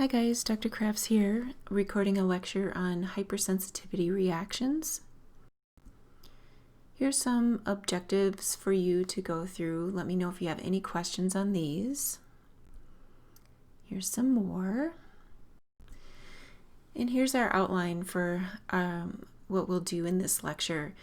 Hi guys, Dr. Crafts here, recording a lecture on hypersensitivity reactions. Here's some objectives for you to go through. Let me know if you have any questions on these. Here's some more. And here's our outline for what we'll do in this lecture.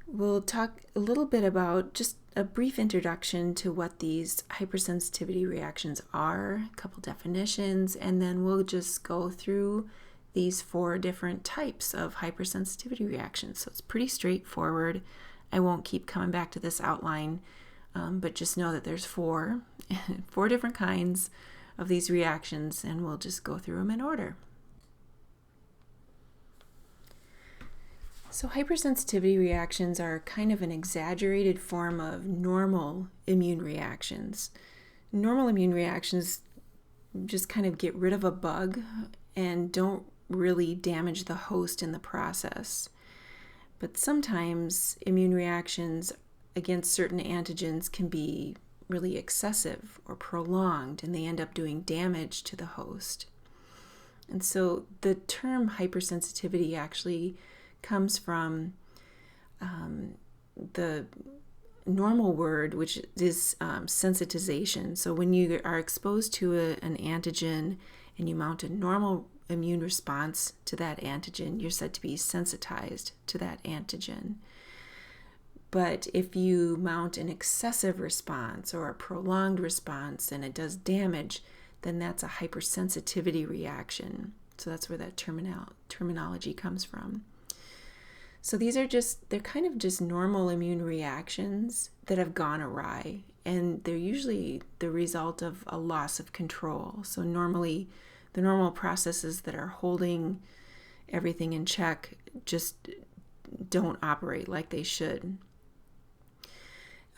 We'll talk a little bit about just a brief introduction to what these hypersensitivity reactions are, a couple definitions, and then we'll just go through these 4 different types of hypersensitivity reactions. So it's pretty straightforward. I won't keep coming back to this outline, but just know that there's 4 different kinds of these reactions, and we'll just go through them in order. So hypersensitivity reactions are kind of an exaggerated form of normal immune reactions. Normal immune reactions just kind of get rid of a bug and don't really damage the host in the process. But sometimes immune reactions against certain antigens can be really excessive or prolonged, and they end up doing damage to the host. And so the term hypersensitivity actually comes from the normal word, which is sensitization. So when you are exposed to an antigen and you mount a normal immune response to that antigen, you're said to be sensitized to that antigen. But if you mount an excessive response or a prolonged response and it does damage, then that's a hypersensitivity reaction. So that's where that terminology comes from. So these are they're kind of just normal immune reactions that have gone awry, and they're usually the result of a loss of control. So normally the normal processes that are holding everything in check just don't operate like they should.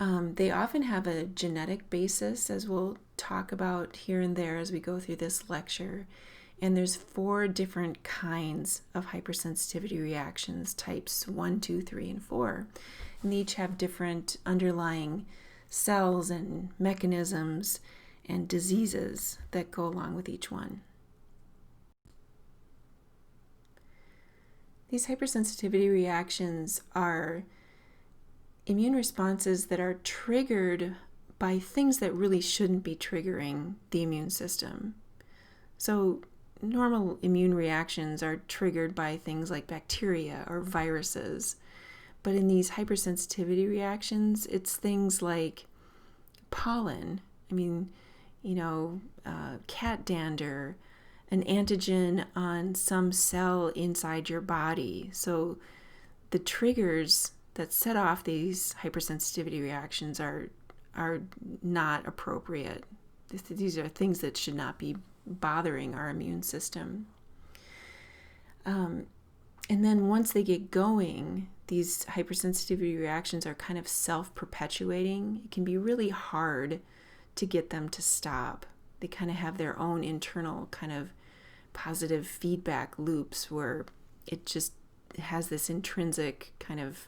They often have a genetic basis, as we'll talk about here and there as we go through this lecture. And there's 4 different kinds of hypersensitivity reactions, types 1, 2, 3, and 4. And they each have different underlying cells and mechanisms and diseases that go along with each one. These hypersensitivity reactions are immune responses that are triggered by things that really shouldn't be triggering the immune system. So normal immune reactions are triggered by things like bacteria or viruses. But in these hypersensitivity reactions, it's things like pollen, cat dander, an antigen on some cell inside your body. So the triggers that set off these hypersensitivity reactions are not appropriate. These are things that should not be bothering our immune system. And then once they get going, these hypersensitivity reactions are kind of self-perpetuating. It can be really hard to get them to stop. They kind of have their own internal kind of positive feedback loops where it just has this intrinsic kind of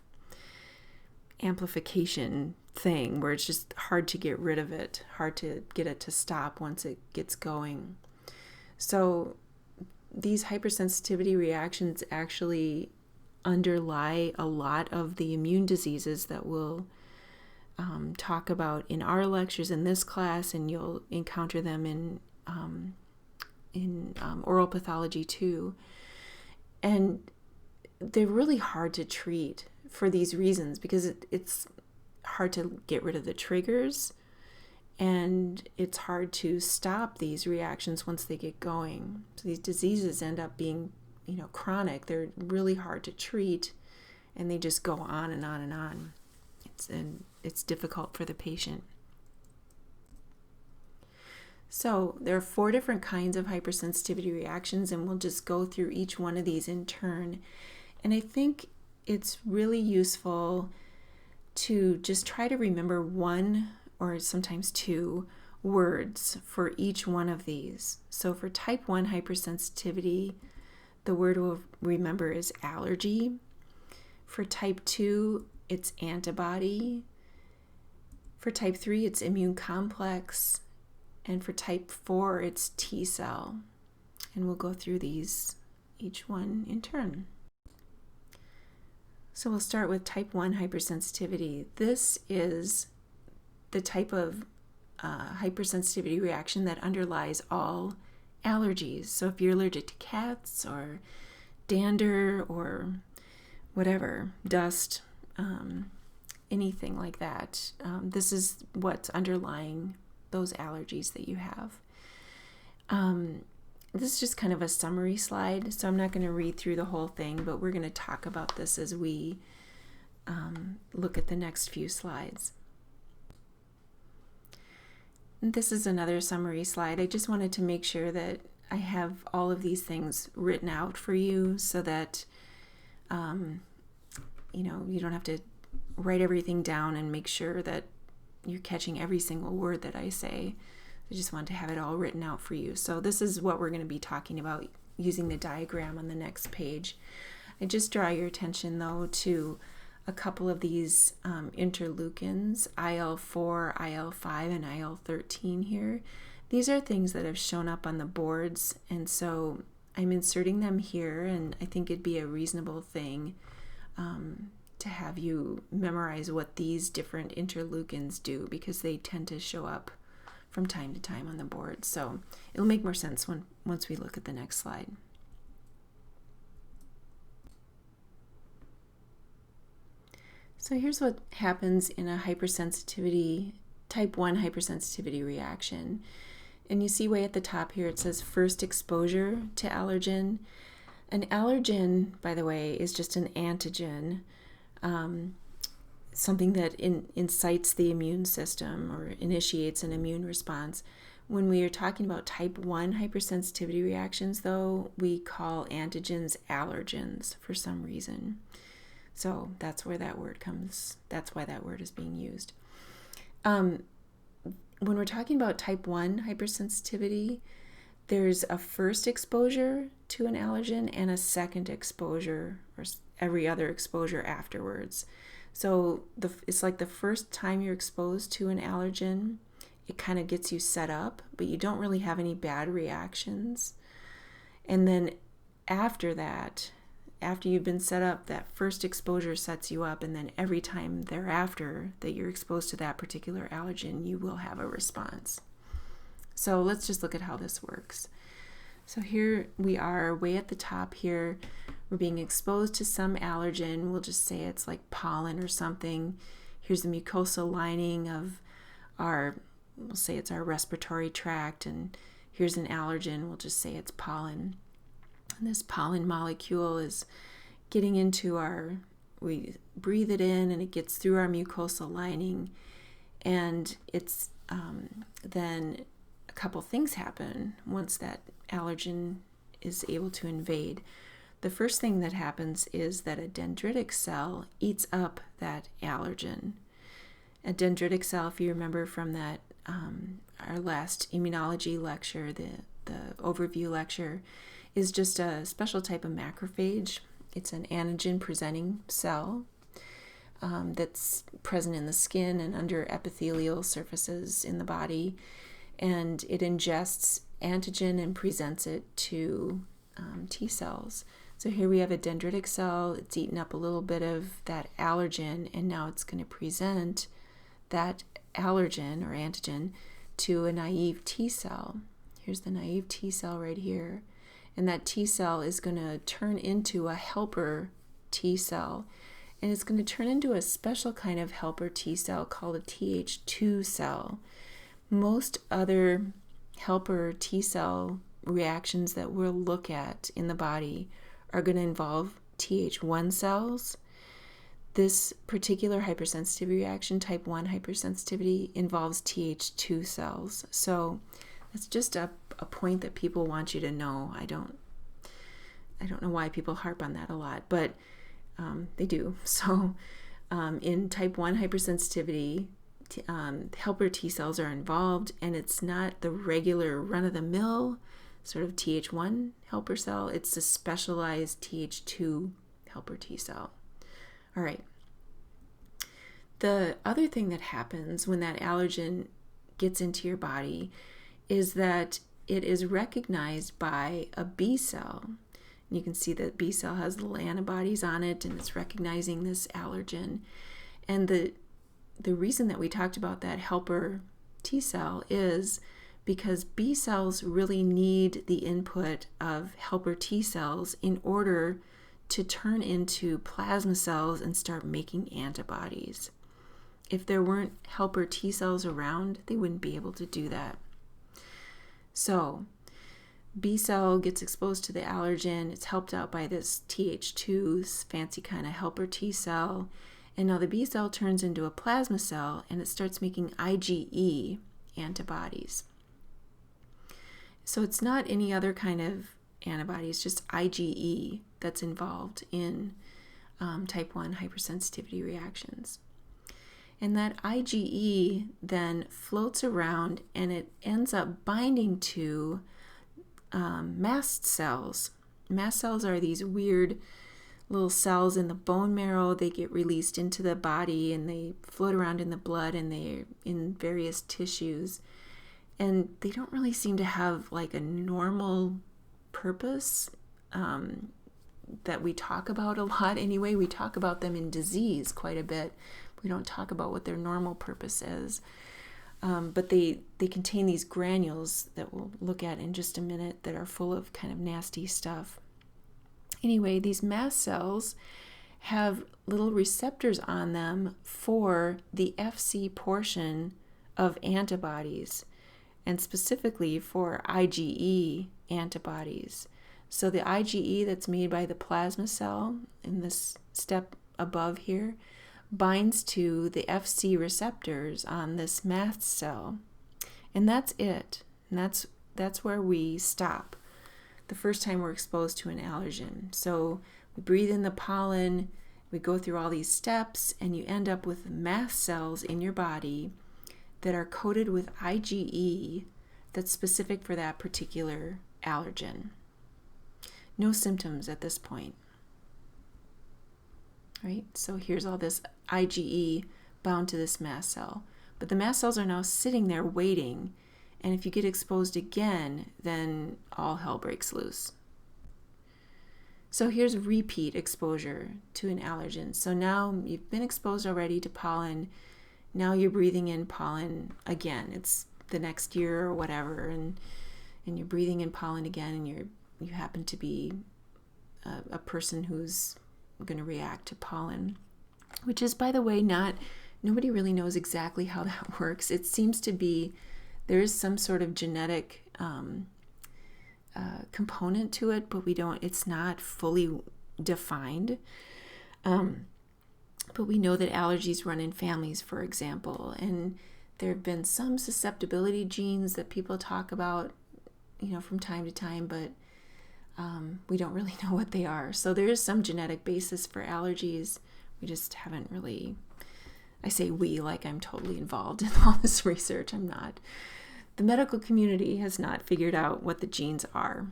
amplification thing where it's just hard to get rid of it, hard to get it to stop once it gets going. So these hypersensitivity reactions actually underlie a lot of the immune diseases that we'll talk about in our lectures in this class, and you'll encounter them in oral pathology too. And they're really hard to treat for these reasons, because it's hard to get rid of the triggers, and it's hard to stop these reactions once they get going. So these diseases end up being, chronic. They're really hard to treat, and they just go on and on and on. It's difficult for the patient. So there are 4 different kinds of hypersensitivity reactions, and we'll just go through each one of these in turn. And I think it's really useful to just try to remember 1 or sometimes 2 words for each one of these. So for type 1 hypersensitivity, the word we'll remember is allergy. For type 2, it's antibody. For type 3, it's immune complex. And for type 4, it's T cell. and we'll go through these, each one in turn. So we'll start with type 1 hypersensitivity. This is the type of hypersensitivity reaction that underlies all allergies. So if you're allergic to cats or dander or whatever, dust, anything like that, this is what's underlying those allergies that you have. This is just kind of a summary slide, so I'm not going to read through the whole thing, but we're going to talk about this as we look at the next few slides. And this is another summary slide. I just wanted to make sure that I have all of these things written out for you so that you don't have to write everything down and make sure that you're catching every single word that I say. I just want to have it all written out for you. So this is what we're going to be talking about using the diagram on the next page. I just draw your attention though to a couple of these interleukins, IL-4, IL-5, and IL-13 here. These are things that have shown up on the boards, and so I'm inserting them here, and I think it'd be a reasonable thing to have you memorize what these different interleukins do, because they tend to show up from time to time on the board. So it'll make more sense once we look at the next slide. So here's what happens in a hypersensitivity, type 1 hypersensitivity reaction. And you see way at the top here it says first exposure to allergen. An allergen, by the way, is just an antigen, something that incites the immune system or initiates an immune response. When we are talking about type 1 hypersensitivity reactions, though, we call antigens allergens for some reason. So that's where that word comes. That's why that word is being used. When we're talking about type 1 hypersensitivity, there's a first exposure to an allergen and a second exposure, or every other exposure afterwards. So it's like the first time you're exposed to an allergen, it kind of gets you set up, but you don't really have any bad reactions. And then after that, after you've been set up, that first exposure sets you up, and then every time thereafter that you're exposed to that particular allergen, you will have a response. So let's just look at how this works. So here we are way at the top here. We're being exposed to some allergen. We'll just say it's like pollen or something. Here's the mucosal lining of we'll say it's our respiratory tract, and here's an allergen. We'll just say it's pollen. And this pollen molecule is getting into we breathe it in and it gets through our mucosal lining, and it's then a couple things happen once that allergen is able to invade. The first thing that happens is that a dendritic cell eats up that allergen. A dendritic cell, if you remember from that our last immunology lecture, the overview lecture, is just a special type of macrophage. It's an antigen-presenting cell that's present in the skin and under epithelial surfaces in the body, and it ingests antigen and presents it to T cells. So here we have a dendritic cell. It's eaten up a little bit of that allergen, and now it's going to present that allergen or antigen to a naive T cell. Here's the naive T cell right here. And that T cell is going to turn into a helper T cell. And it's going to turn into a special kind of helper T cell called a Th2 cell. Most other helper T cell reactions that we'll look at in the body are going to involve Th1 cells. This particular hypersensitivity reaction, type 1 hypersensitivity, involves Th2 cells. So that's just a point that people want you to know. I don't know why people harp on that a lot, but they do. So in type 1 hypersensitivity, helper T cells are involved, and it's not the regular run-of-the-mill sort of Th1 helper cell. It's a specialized Th2 helper T cell. All right. The other thing that happens when that allergen gets into your body is that it is recognized by a B cell. And you can see that B cell has little antibodies on it, and it's recognizing this allergen. And the reason that we talked about that helper T cell is because B cells really need the input of helper T cells in order to turn into plasma cells and start making antibodies. If there weren't helper T cells around, they wouldn't be able to do that. So B cell gets exposed to the allergen. It's helped out by this Th2, this fancy kind of helper T cell. And now the B cell turns into a plasma cell, and it starts making IgE antibodies. So it's not any other kind of antibody. It's just IgE that's involved in type 1 hypersensitivity reactions. And that IgE then floats around, and it ends up binding to mast cells. Mast cells are these weird little cells in the bone marrow. They get released into the body, and they float around in the blood, and they're in various tissues. And they don't really seem to have like a normal purpose that we talk about a lot anyway. We talk about them in disease quite a bit. We don't talk about what their normal purpose is. But they contain these granules that we'll look at in just a minute that are full of kind of nasty stuff. Anyway, these mast cells have little receptors on them for the Fc portion of antibodies, and specifically for IgE antibodies. So the IgE that's made by the plasma cell in this step above here binds to the Fc receptors on this mast cell. And that's it. And that's where we stop the first time we're exposed to an allergen. So we breathe in the pollen, we go through all these steps, and you end up with mast cells in your body that are coated with IgE that's specific for that particular allergen. No symptoms at this point. Right? So here's all this IgE bound to this mast cell. But the mast cells are now sitting there waiting, and if you get exposed again, then all hell breaks loose. So here's repeat exposure to an allergen. So now you've been exposed already to pollen. Now you're breathing in pollen again. It's the next year or whatever, and you're breathing in pollen again, and you happen to be a person who's going to react to pollen, which is, by the way, nobody really knows exactly how that works. It seems to be there is some sort of genetic component to it, but it's not fully defined. But we know that allergies run in families, for example, and there have been some susceptibility genes that people talk about, from time to time, but we don't really know what they are. So there is some genetic basis for allergies. We just haven't really, I say we like I'm totally involved in all this research. I'm not. The medical community has not figured out what the genes are.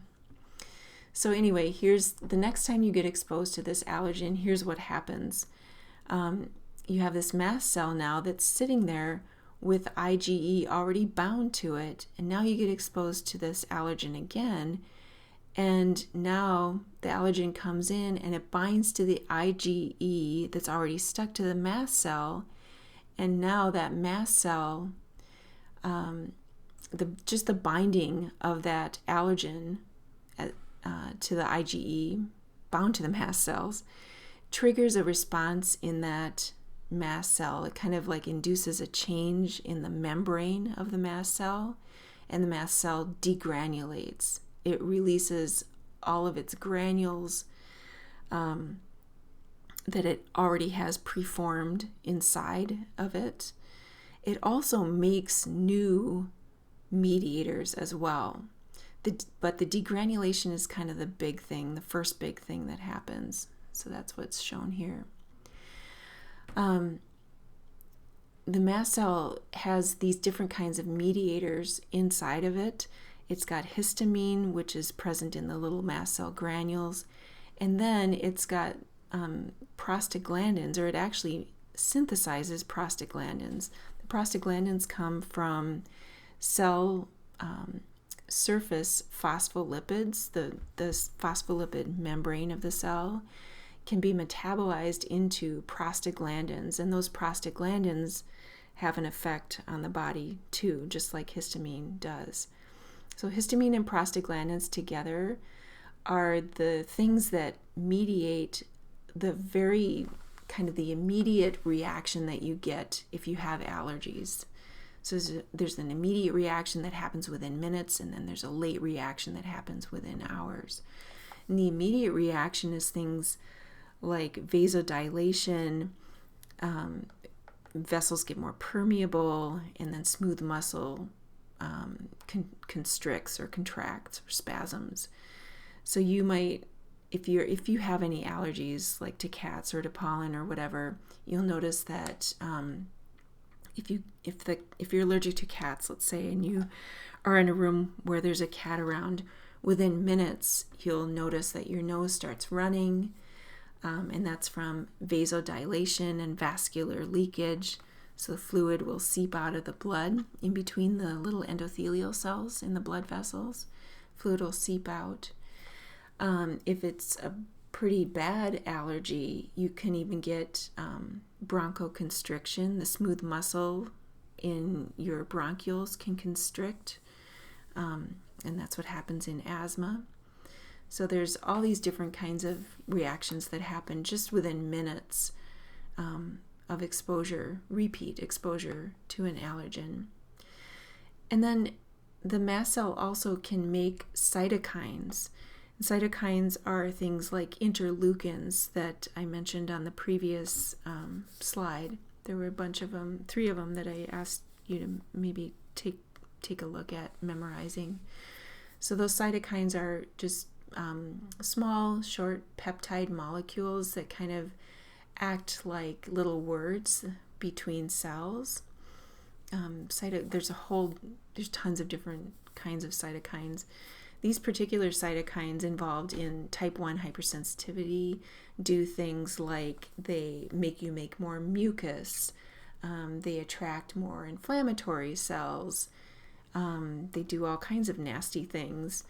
So anyway, here's the next time you get exposed to this allergen, here's what happens. You have this mast cell now that's sitting there with IgE already bound to it, and now you get exposed to this allergen again, and now the allergen comes in and it binds to the IgE that's already stuck to the mast cell, and now that mast cell, just the binding of that allergen to the IgE bound to the mast cells triggers a response in that mast cell. It kind of like induces a change in the membrane of the mast cell, and the mast cell degranulates. It releases all of its granules that it already has preformed inside of it. It also makes new mediators as well. But the degranulation is kind of the big thing, the first big thing that happens. So that's what's shown here. The mast cell has these different kinds of mediators inside of it. It's got histamine, which is present in the little mast cell granules. And then it's got prostaglandins, or it actually synthesizes prostaglandins. The prostaglandins come from cell surface phospholipids, the phospholipid membrane of the cell, can be metabolized into prostaglandins, and those prostaglandins have an effect on the body too, just like histamine does. So histamine and prostaglandins together are the things that mediate the very kind of the immediate reaction that you get if you have allergies. So there's an immediate reaction that happens within minutes, and then there's a late reaction that happens within hours. And the immediate reaction is things like vasodilation, vessels get more permeable, and then smooth muscle constricts or contracts or spasms. So you might, if you have any allergies like to cats or to pollen or whatever, you'll notice that if you're allergic to cats, let's say, and you are in a room where there's a cat around, within minutes you'll notice that your nose starts running, and that's from vasodilation and vascular leakage. So the fluid will seep out of the blood in between the little endothelial cells in the blood vessels. Fluid will seep out. If it's a pretty bad allergy, you can even get bronchoconstriction. The smooth muscle in your bronchioles can constrict, and that's what happens in asthma. So there's all these different kinds of reactions that happen just within minutes of exposure, repeat exposure to an allergen. And then the mast cell also can make cytokines. Cytokines are things like interleukins that I mentioned on the previous slide. There were a bunch of them, 3 of them that I asked you to maybe take a look at memorizing. So those cytokines are just small, short peptide molecules that kind of act like little words between cells. There's tons of different kinds of cytokines. These particular cytokines involved in type 1 hypersensitivity do things like they make you make more mucus, they attract more inflammatory cells, they do all kinds of nasty things,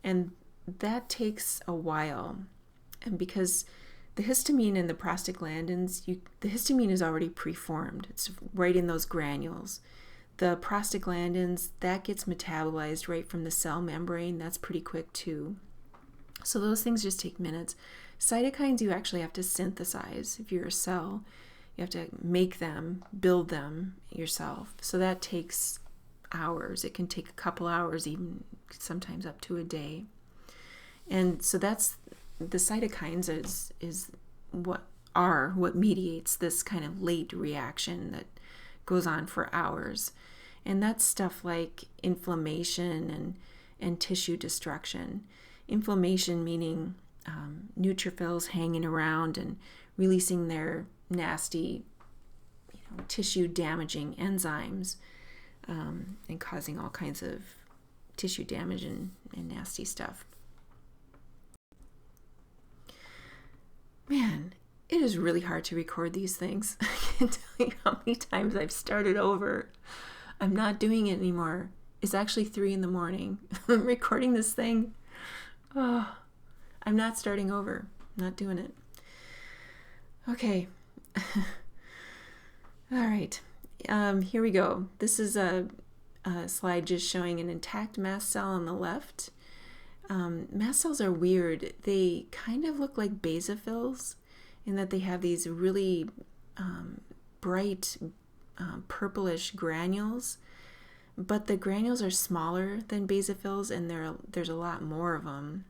and that takes a while. And because the histamine and the prostaglandins, the histamine is already preformed, it's right in those granules. The prostaglandins, that gets metabolized right from the cell membrane. That's pretty quick too. So those things just take minutes. Cytokines you actually have to synthesize. If you're a cell, you have to make them, build them yourself. So that takes hours. It can take a couple hours, even sometimes up to a day. And so that's the cytokines is what mediates this kind of late reaction that goes on for hours. And that's stuff like inflammation and tissue destruction. Inflammation meaning neutrophils hanging around and releasing their nasty, tissue damaging enzymes, and causing all kinds of tissue damage and nasty stuff. Man, it is really hard to record these things. I can't tell you how many times I've started over. I'm not doing it anymore. It's actually 3 a.m. I'm recording this thing. Oh, I'm not starting over. I'm not doing it. Okay. All right. Here we go. This is a slide just showing an intact mast cell on the left. Mast cells are weird. They kind of look like basophils in that they have these really bright purplish granules, but the granules are smaller than basophils, and there's a lot more of them.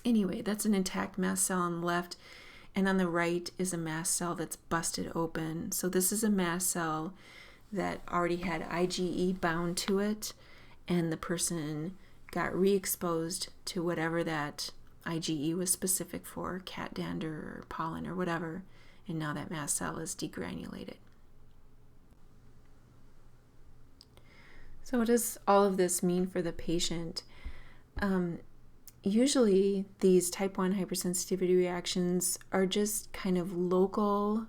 Anyway, that's an intact mast cell on the left, and on the right is a mast cell that's busted open. So this is a mast cell that already had IgE bound to it, and the person got re-exposed to whatever that IgE was specific for, cat dander or pollen or whatever, and now that mast cell is degranulated. So what does all of this mean for the patient? Usually these type 1 hypersensitivity reactions are just kind of local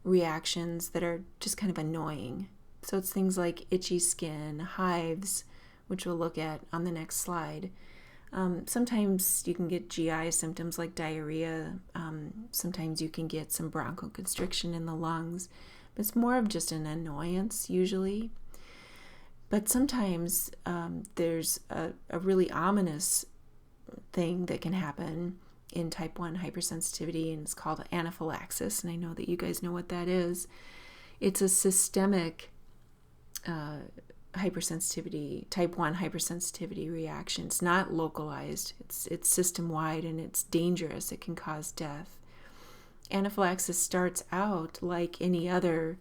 reactions that are just kind of annoying. So it's things like itchy skin, hives, which we'll look at on the next slide. Sometimes you can get GI symptoms like diarrhea. Sometimes you can get some bronchoconstriction in the lungs. But it's more of just an annoyance usually. But sometimes there's a really ominous thing that can happen in type 1 hypersensitivity, and it's called anaphylaxis. And I know that you guys know what that is. It's a systemic hypersensitivity, type 1 hypersensitivity reaction. It's not localized. It's system-wide, and it's dangerous. It can cause death. Anaphylaxis starts out like any other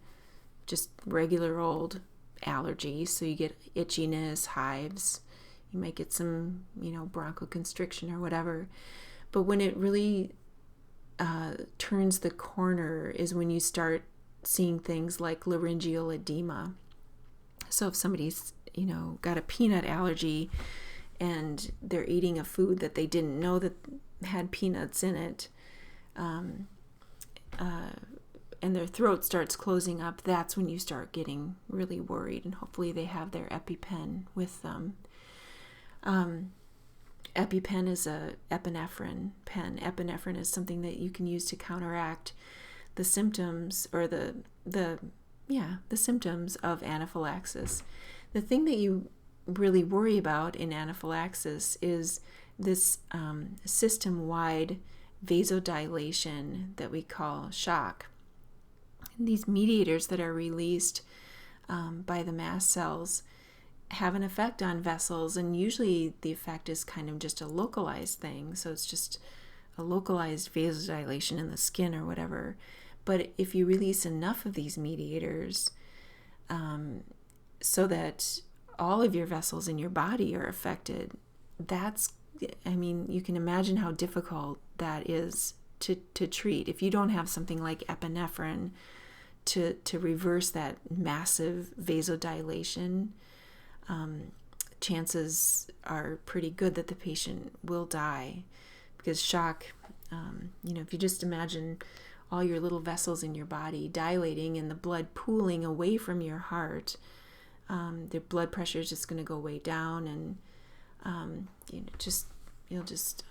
just regular old allergy. So you get itchiness, hives, you might get some, bronchoconstriction or whatever. But when it really turns the corner is when you start seeing things like laryngeal edema. So if somebody's, got a peanut allergy and they're eating a food that they didn't know that had peanuts in it, and their throat starts closing up, that's when you start getting really worried, and hopefully they have their EpiPen with them. EpiPen is a epinephrine pen. Epinephrine is something that you can use to counteract the symptoms or the symptoms of anaphylaxis. The thing that you really worry about in anaphylaxis is this system-wide vasodilation that we call shock. And these mediators that are released by the mast cells have an effect on vessels, and usually the effect is kind of just a localized thing. So it's just a localized vasodilation in the skin or whatever. But if you release enough of these mediators so that all of your vessels in your body are affected, you can imagine how difficult that is to treat. If you don't have something like epinephrine to reverse that massive vasodilation, chances are pretty good that the patient will die, because shock, if you just imagine all your little vessels in your body dilating and the blood pooling away from your heart, the blood pressure is just going to go way down, and you'll just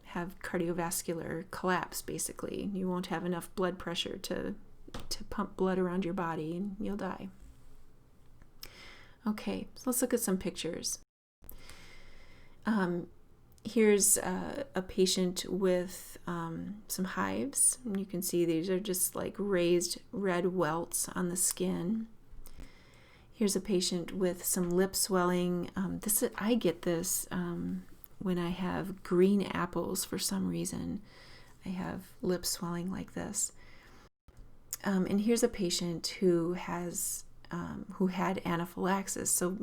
have cardiovascular collapse. Basically, you won't have enough blood pressure to pump blood around your body, and you'll die. Okay, so let's look at some pictures. Here's a patient with some hives, and you can see these are just like raised red welts on the skin. Here's a patient with some lip swelling. I get this when I have green apples for some reason. I have lip swelling like this. And here's a patient who had anaphylaxis. So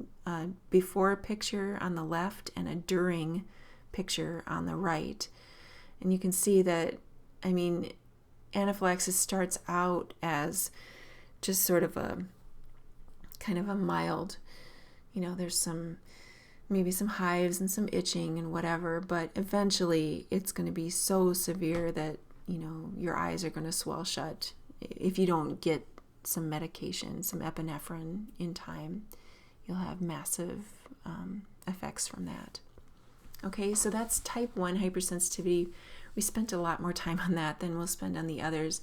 before picture on the left and a during picture on the right. And you can see that, anaphylaxis starts out as just sort of a kind of a mild, there's maybe some hives and some itching and whatever, but eventually it's going to be so severe that, your eyes are going to swell shut if you don't get some medication, some epinephrine in time. You'll have massive effects from that. Okay, so that's type 1 hypersensitivity. We spent a lot more time on that than we'll spend on the others,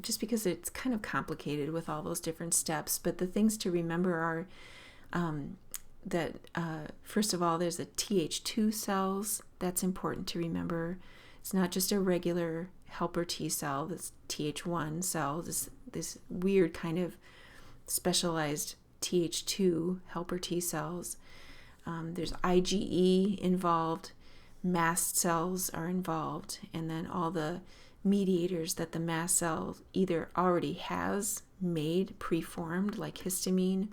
just because it's kind of complicated with all those different steps. But the things to remember are that, first of all, there's a Th2 cells. That's important to remember. It's not just a regular helper T cell, this Th1 cell, this weird kind of specialized Th2 helper T cells. There's IgE involved, mast cells are involved, and then all the mediators that the mast cell either already has made preformed, like histamine,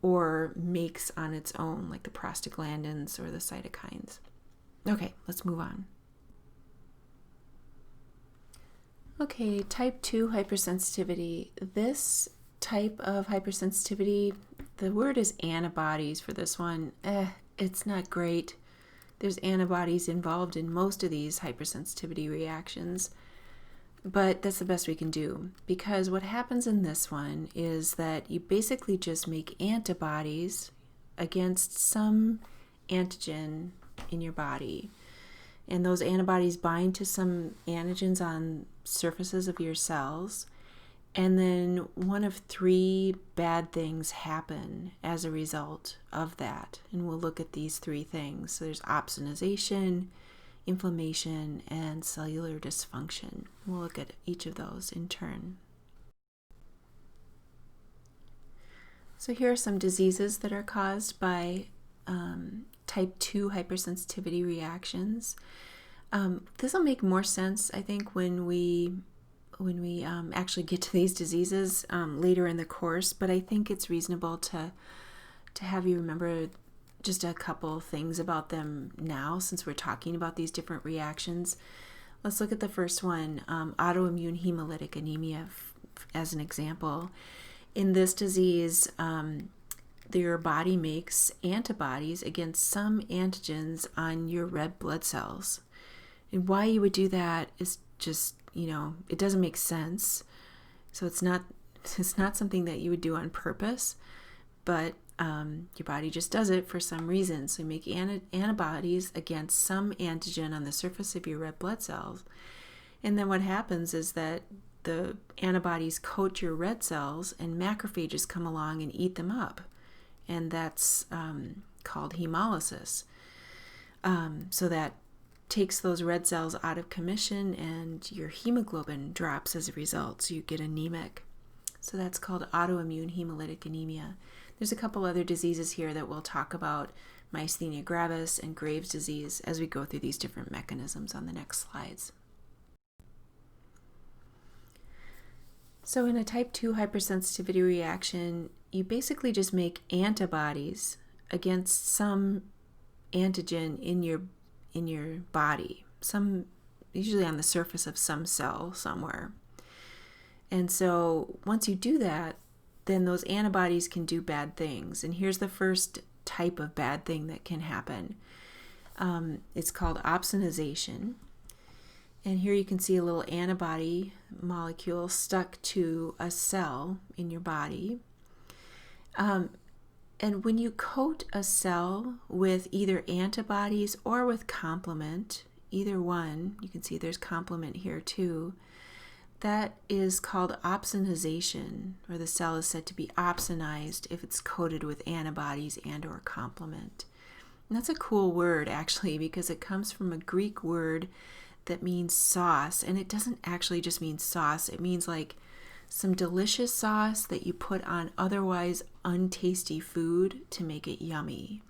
or makes on its own, like the prostaglandins or the cytokines. Okay, let's move on. Okay, type 2 hypersensitivity. This type of hypersensitivity, the word is antibodies for this one. It's not great. There's antibodies involved in most of these hypersensitivity reactions, but that's the best we can do, because what happens in this one is that you basically just make antibodies against some antigen in your body. And those antibodies bind to some antigens on surfaces of your cells. And then one of three bad things happen as a result of that. And we'll look at these three things. So there's opsonization, inflammation, and cellular dysfunction. We'll look at each of those in turn. So here are some diseases that are caused by type 2 hypersensitivity reactions. This will make more sense, I think, when we actually get to these diseases later in the course, but I think it's reasonable to have you remember just a couple things about them now, since we're talking about these different reactions. Let's look at the first one, autoimmune hemolytic anemia, as an example. In this disease, your body makes antibodies against some antigens on your red blood cells. And why you would do that is just, it doesn't make sense. So it's not something that you would do on purpose, but your body just does it for some reason. So you make antibodies against some antigen on the surface of your red blood cells. And then what happens is that the antibodies coat your red cells and macrophages come along and eat them up. And that's called hemolysis. So that takes those red cells out of commission and your hemoglobin drops as a result. So you get anemic. So that's called autoimmune hemolytic anemia. There's a couple other diseases here that we'll talk about, myasthenia gravis and Graves' disease, as we go through these different mechanisms on the next slides. So in a type 2 hypersensitivity reaction, you basically just make antibodies against some antigen in your body, usually on the surface of some cell somewhere. And so once you do that, then those antibodies can do bad things. And here's the first type of bad thing that can happen. It's called opsonization. And here you can see a little antibody molecule stuck to a cell in your body. And when you coat a cell with either antibodies or with complement, either one, you can see there's complement here too, that is called opsonization, or the cell is said to be opsonized if it's coated with antibodies and or complement. And that's a cool word, actually, because it comes from a Greek word that means sauce, and it doesn't actually just mean sauce. It means like some delicious sauce that you put on otherwise untasty food to make it yummy,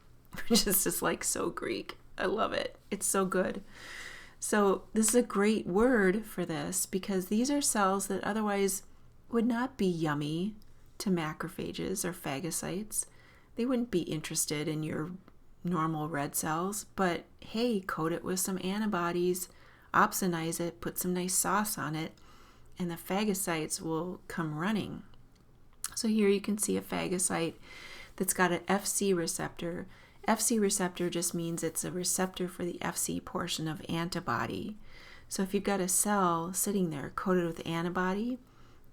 which is just like so Greek. I love it. It's so good. So this is a great word for this because these are cells that otherwise would not be yummy to macrophages or phagocytes. They wouldn't be interested in your normal red cells, but hey, coat it with some antibodies, opsonize it, put some nice sauce on it, and the phagocytes will come running. So here you can see a phagocyte that's got an FC receptor. FC receptor just means it's a receptor for the FC portion of antibody. So if you've got a cell sitting there coated with antibody,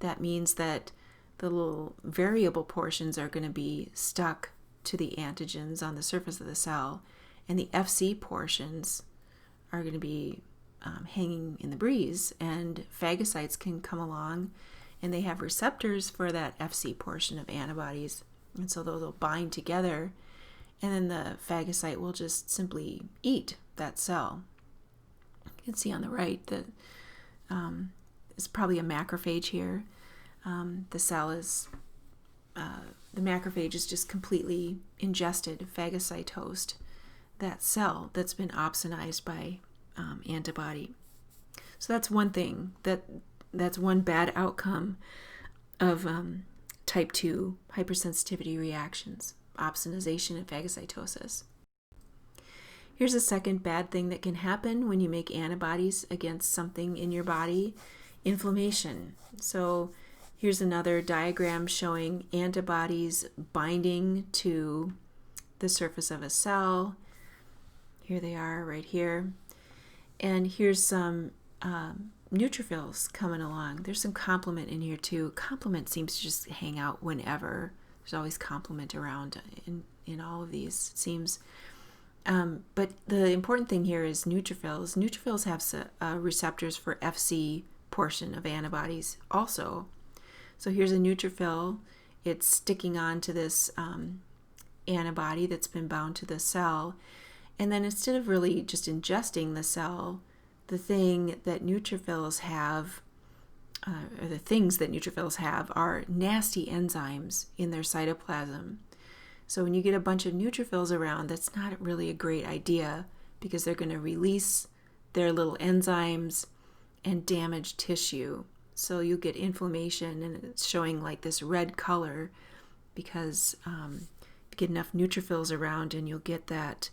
that means that the little variable portions are going to be stuck to the antigens on the surface of the cell, and the FC portions are going to be hanging in the breeze, and phagocytes can come along and they have receptors for that FC portion of antibodies, and so those will bind together, and then the phagocyte will just simply eat that cell. You can see on the right that it's probably a macrophage here. The cell is, the macrophage is just completely ingested, phagocytosed that cell that's been opsonized by antibody. So that's one thing, that's one bad outcome of type 2 hypersensitivity reactions, opsonization and phagocytosis. Here's a second bad thing that can happen when you make antibodies against something in your body, inflammation. So here's another diagram showing antibodies binding to the surface of a cell. Here they are right here. And here's some neutrophils coming along. There's some complement in here too. Complement seems to just hang out whenever. There's always complement around in in all of these, it seems. But the important thing here is neutrophils. Neutrophils have receptors for Fc portion of antibodies also. So here's a neutrophil. It's sticking on to this antibody that's been bound to the cell. And then instead of really just ingesting the cell, the thing that neutrophils have, or the things that neutrophils have, are nasty enzymes in their cytoplasm. So when you get a bunch of neutrophils around, that's not really a great idea, because they're going to release their little enzymes and damage tissue. So you'll get inflammation, and it's showing like this red color because you get enough neutrophils around, and you'll get that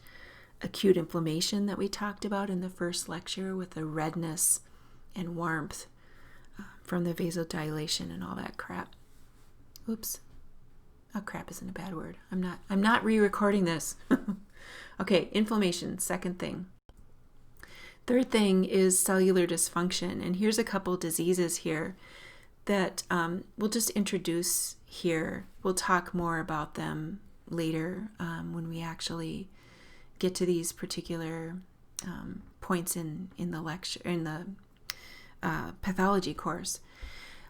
acute inflammation that we talked about in the first lecture with the redness and warmth from the vasodilation and all that crap. Oops. Oh, crap isn't a bad word. I'm not re-recording this. Okay, inflammation, second thing. Third thing is cellular dysfunction. And here's a couple diseases here that we'll just introduce here. We'll talk more about them later when we actually get to these particular points in the lecture, in the pathology course.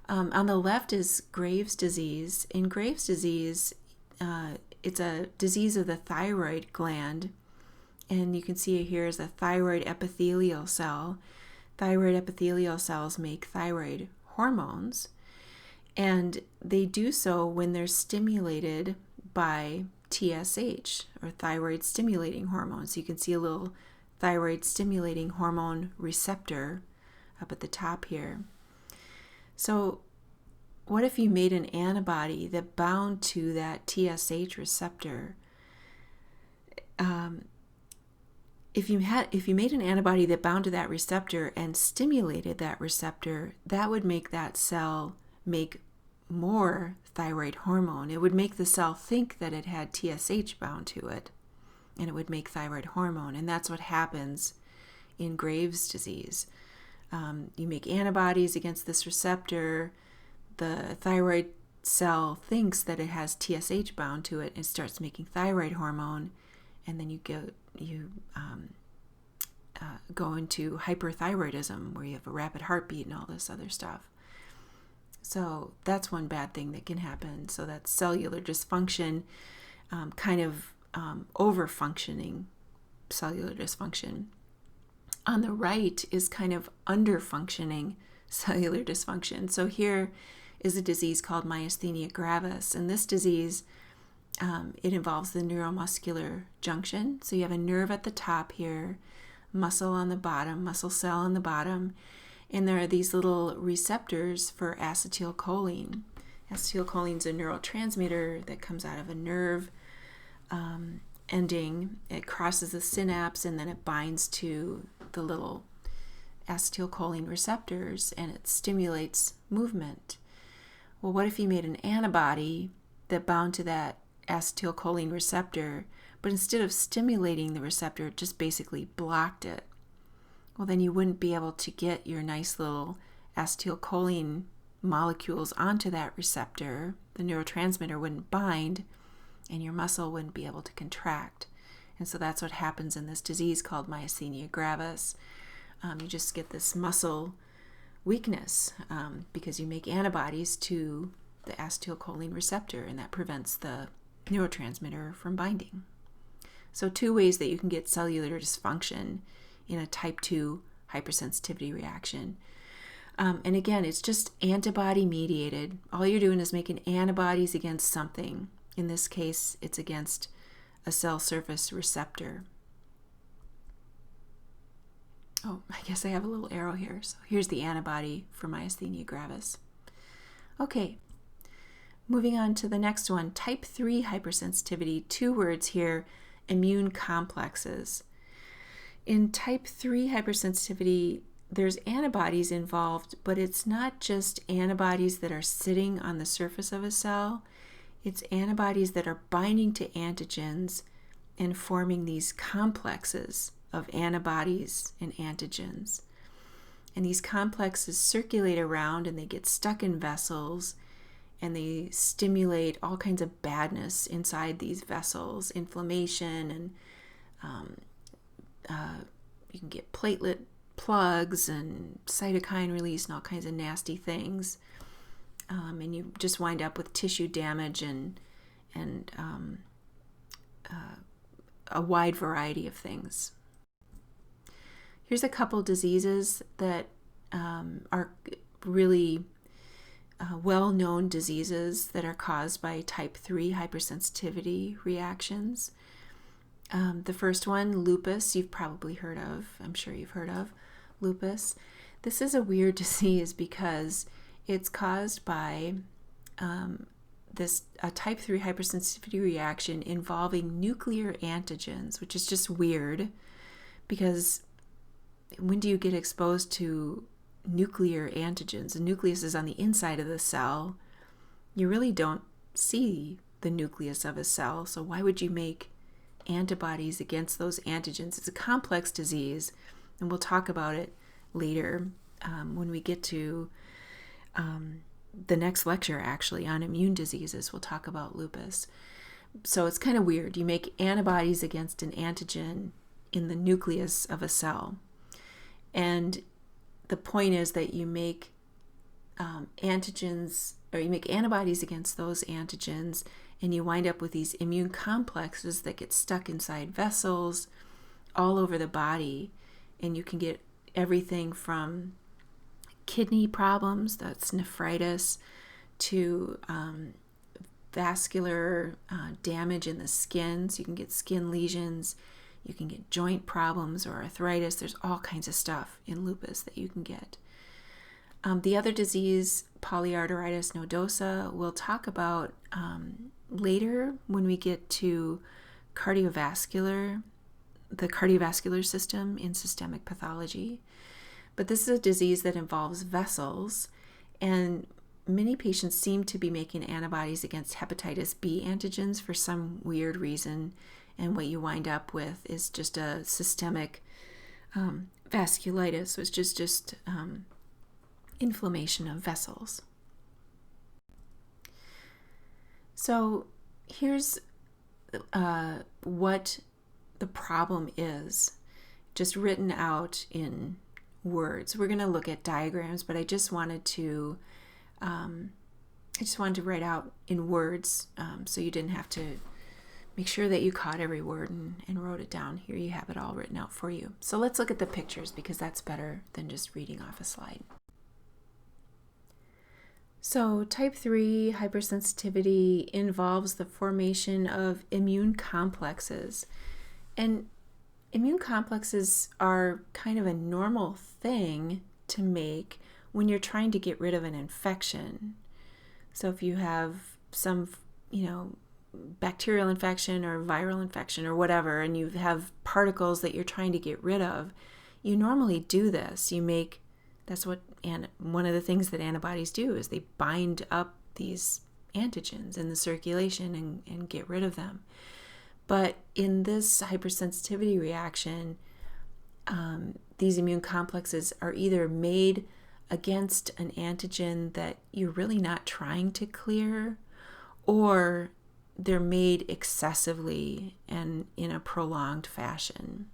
On the left is Graves' disease. In Graves' disease, it's a disease of the thyroid gland, and you can see it here as a thyroid epithelial cell. Thyroid epithelial cells make thyroid hormones, and they do so when they're stimulated by TSH, or thyroid stimulating hormones. You can see a little thyroid stimulating hormone receptor up at the top here. So what if you made an antibody that bound to that TSH receptor? If you made an antibody that bound to that receptor and stimulated that receptor, that would make that cell make more thyroid hormone. It would make the cell think that it had TSH bound to it, and it would make thyroid hormone. And that's what happens in Graves' disease. You make antibodies against this receptor, the thyroid cell thinks that it has TSH bound to it and starts making thyroid hormone, and then you go into hyperthyroidism, where you have a rapid heartbeat and all this other stuff. So that's one bad thing that can happen. So that's cellular dysfunction, kind of over-functioning cellular dysfunction. On the right is kind of under-functioning cellular dysfunction. So here is a disease called myasthenia gravis. And this disease, it involves the neuromuscular junction. So you have a nerve at the top here, muscle on the bottom, muscle cell on the bottom, and there are these little receptors for acetylcholine. Acetylcholine is a neurotransmitter that comes out of a nerve ending. It crosses the synapse, and then it binds to the little acetylcholine receptors, and it stimulates movement. Well, what if you made an antibody that bound to that acetylcholine receptor, but instead of stimulating the receptor, it just basically blocked it? Well, then you wouldn't be able to get your nice little acetylcholine molecules onto that receptor. The neurotransmitter wouldn't bind, and your muscle wouldn't be able to contract. And so that's what happens in this disease called myasthenia gravis. You just get this muscle weakness because you make antibodies to the acetylcholine receptor, and that prevents the neurotransmitter from binding. So 2 ways that you can get cellular dysfunction in a type 2 hypersensitivity reaction. And again, it's just antibody mediated. All you're doing is making antibodies against something. In this case, it's against a cell surface receptor. Oh, I guess I have a little arrow here. So here's the antibody for myasthenia gravis. Okay, moving on to the next one, type 3 hypersensitivity. 2 words here, immune complexes. In type 3 hypersensitivity, there's antibodies involved, but it's not just antibodies that are sitting on the surface of a cell. It's antibodies that are binding to antigens and forming these complexes of antibodies and antigens. And these complexes circulate around, and they get stuck in vessels, and they stimulate all kinds of badness inside these vessels, inflammation, and you can get platelet plugs and cytokine release and all kinds of nasty things. And you just wind up with tissue damage and a wide variety of things. Here's a couple diseases that are really well-known diseases that are caused by type 3 hypersensitivity reactions. The first one, lupus, you've probably heard of. I'm sure you've heard of lupus. This is a weird disease because it's caused by a type 3 hypersensitivity reaction involving nuclear antigens, which is just weird because when do you get exposed to nuclear antigens? The nucleus is on the inside of the cell. You really don't see the nucleus of a cell, so why would you make antibodies against those antigens? It's a complex disease, and we'll talk about it later when we get to the next lecture, actually, on immune diseases. We'll talk about lupus. So it's kind of weird. You make antibodies against an antigen in the nucleus of a cell. And the point is that you make antigens, or you make antibodies against those antigens, and you wind up with these immune complexes that get stuck inside vessels all over the body. And you can get everything from kidney problems, that's nephritis, to vascular damage in the skin. So you can get skin lesions, you can get joint problems or arthritis. There's all kinds of stuff in lupus that you can get. The other disease, polyarteritis nodosa, we'll talk about later when we get to the cardiovascular system in systemic pathology. But this is a disease that involves vessels, and many patients seem to be making antibodies against hepatitis B antigens for some weird reason, and what you wind up with is just a systemic vasculitis, which is just inflammation of vessels. So here's what the problem is, just written out in words. We're going to look at diagrams, but I just wanted to write out in words so you didn't have to make sure that you caught every word and wrote it down. Here you have it all written out for you. So let's look at the pictures because that's better than just reading off a slide. So type 3 hypersensitivity involves the formation of immune complexes. And immune complexes are kind of a normal thing to make when you're trying to get rid of an infection. So if you have some, bacterial infection or viral infection or whatever, and you have particles that you're trying to get rid of, you normally do this. That's what one of the things that antibodies do is they bind up these antigens in the circulation and get rid of them. But in this hypersensitivity reaction, these immune complexes are either made against an antigen that you're really not trying to clear, or they're made excessively and in a prolonged fashion.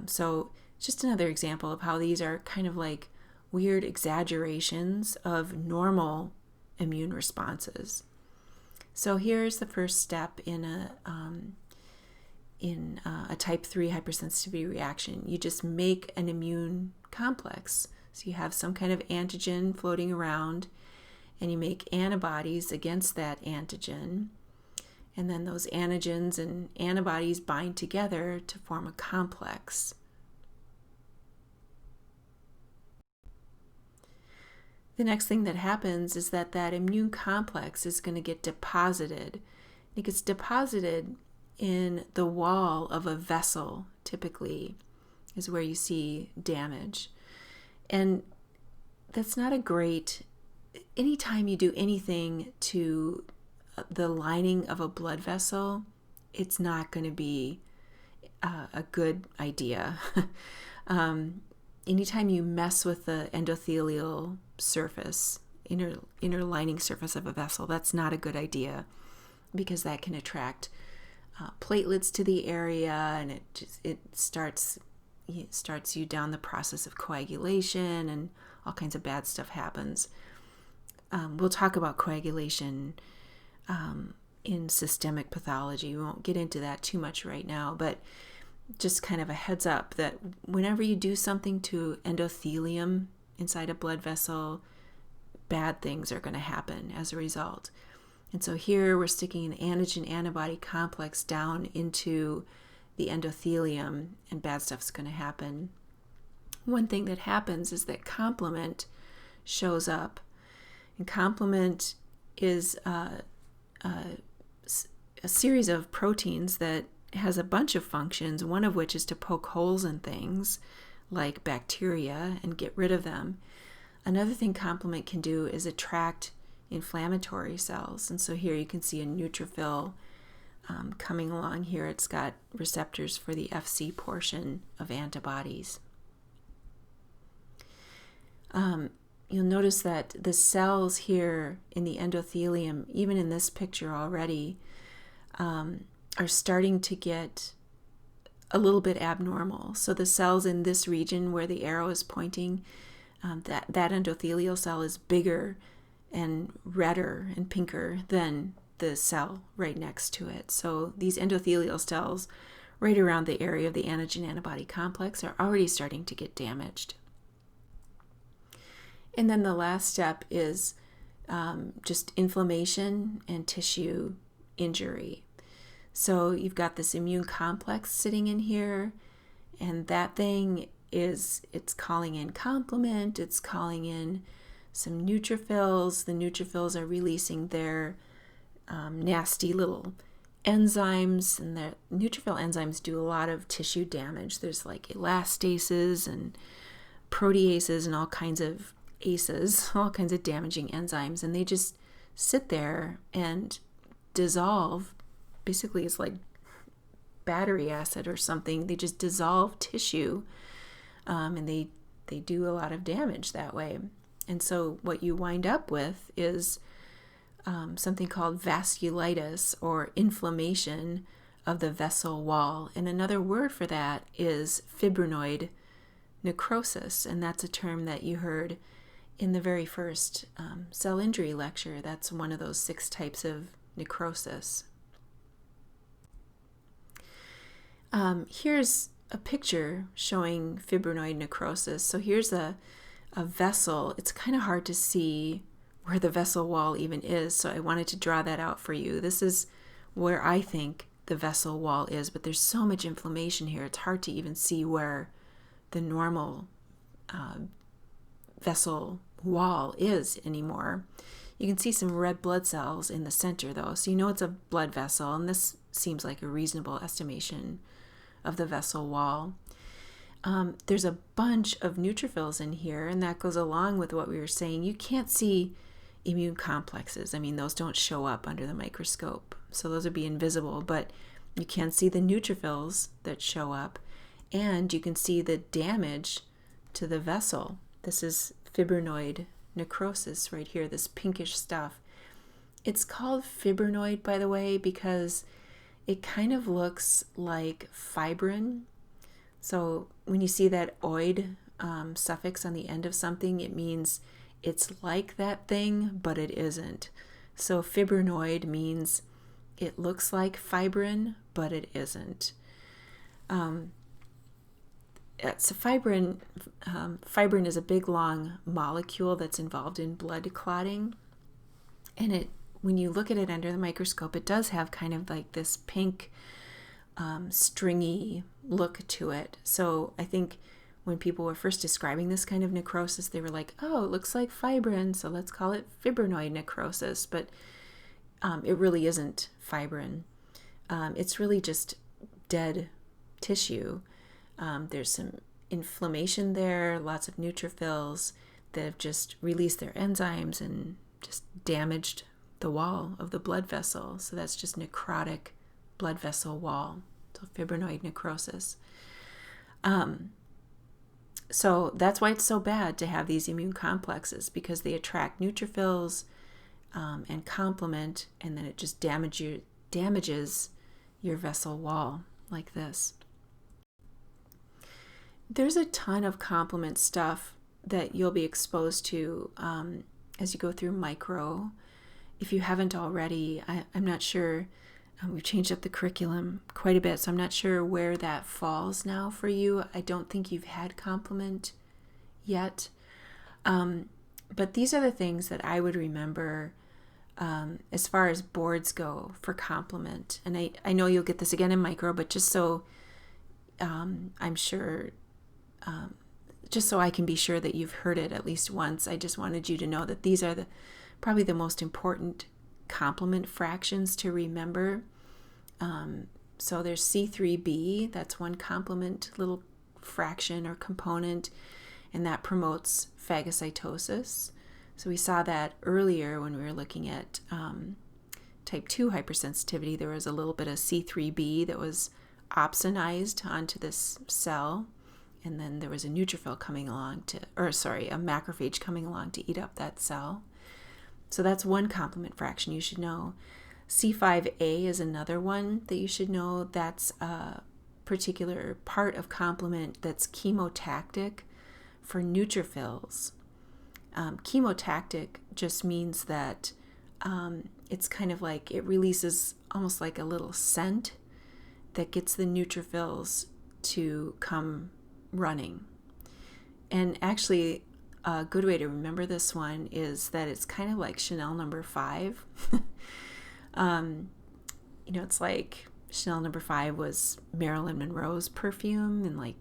So just another example of how these are kind of like weird exaggerations of normal immune responses. So here's the first step in a type 3 hypersensitivity reaction. You just make an immune complex. So you have some kind of antigen floating around, and you make antibodies against that antigen. And then those antigens and antibodies bind together to form a complex. The next thing that happens is that immune complex is going to get deposited. It gets deposited in the wall of a vessel, typically, is where you see damage. And that's not a great, anytime you do anything to the lining of a blood vessel, it's not going to be a good idea. Anytime you mess with the endothelial surface inner lining surface of a vessel. That's not a good idea because that can attract platelets to the area, and it starts you down the process of coagulation, and all kinds of bad stuff happens. We'll talk about coagulation in systemic pathology. We won't get into that too much right now, but just kind of a heads up that whenever you do something to endothelium inside a blood vessel, bad things are going to happen as a result. And so here we're sticking an antigen-antibody complex down into the endothelium, and bad stuff's going to happen. One thing that happens is that complement shows up. And complement is a series of proteins that has a bunch of functions, one of which is to poke holes in things like bacteria and get rid of them. Another thing complement can do is attract inflammatory cells. And so here you can see a neutrophil coming along here. It's got receptors for the Fc portion of antibodies. You'll notice that the cells here in the endothelium, even in this picture already, are starting to get a little bit abnormal. So the cells in this region where the arrow is pointing, that endothelial cell is bigger and redder and pinker than the cell right next to it. So these endothelial cells right around the area of the antigen-antibody complex are already starting to get damaged. And then the last step is just inflammation and tissue injury. So you've got this immune complex sitting in here, and that thing it's calling in complement, it's calling in some neutrophils. The neutrophils are releasing their nasty little enzymes, and the neutrophil enzymes do a lot of tissue damage. There's like elastases and proteases and all kinds of ACEs, all kinds of damaging enzymes, and they just sit there and dissolve. Basically, it's like battery acid or something. They just dissolve tissue, and they do a lot of damage that way. And so what you wind up with is something called vasculitis, or inflammation of the vessel wall. And another word for that is fibrinoid necrosis, and that's a term that you heard in the very first cell injury lecture. That's one of those 6 types of necrosis. Here's a picture showing fibrinoid necrosis. So here's a vessel. It's kind of hard to see where the vessel wall even is, so I wanted to draw that out for you. This is where I think the vessel wall is, but there's so much inflammation here, it's hard to even see where the normal vessel wall is anymore. You can see some red blood cells in the center though, so you know it's a blood vessel, and this seems like a reasonable estimation of the vessel wall. There's a bunch of neutrophils in here, and that goes along with what we were saying. You can't see immune complexes. I mean, those don't show up under the microscope, so those would be invisible, but you can see the neutrophils that show up, and you can see the damage to the vessel. This is fibrinoid necrosis right here, this pinkish stuff. It's called fibrinoid, by the way, because it kind of looks like fibrin. So when you see that oid suffix on the end of something, it means it's like that thing, but it isn't. So fibrinoid means it looks like fibrin, but it isn't. So fibrin is a big, long molecule that's involved in blood clotting. And when you look at it under the microscope, it does have kind of like this pink, stringy look to it. So I think when people were first describing this kind of necrosis, they were like, oh, it looks like fibrin, so let's call it fibrinoid necrosis. But it really isn't fibrin. It's really just dead tissue. There's some inflammation there, lots of neutrophils that have just released their enzymes and just damaged the wall of the blood vessel. So that's just necrotic blood vessel wall, so fibrinoid necrosis. So that's why it's so bad to have these immune complexes, because they attract neutrophils and complement, and then it just damages your vessel wall like this. There's a ton of complement stuff that you'll be exposed to as you go through micro. If you haven't already, I'm not sure. We've changed up the curriculum quite a bit, so I'm not sure where that falls now for you. I don't think you've had complement yet. But these are the things that I would remember as far as boards go for complement. And I know you'll get this again in micro, but just so I'm sure, just so I can be sure that you've heard it at least once, I just wanted you to know that these are probably the most important complement fractions to remember. So there's C3b, that's one complement little fraction or component, and that promotes phagocytosis. So we saw that earlier when we were looking at type 2 hypersensitivity. There was a little bit of C3b that was opsonized onto this cell, and then there was a neutrophil coming along a macrophage coming along to eat up that cell. So that's one complement fraction you should know. C5a is another one that you should know. That's a particular part of complement that's chemotactic for neutrophils. Chemotactic just means that it's kind of like it releases almost like a little scent that gets the neutrophils to come running. And actually, a good way to remember this one is that it's kind of like Chanel No. 5. It's like Chanel No. 5 was Marilyn Monroe's perfume, and like,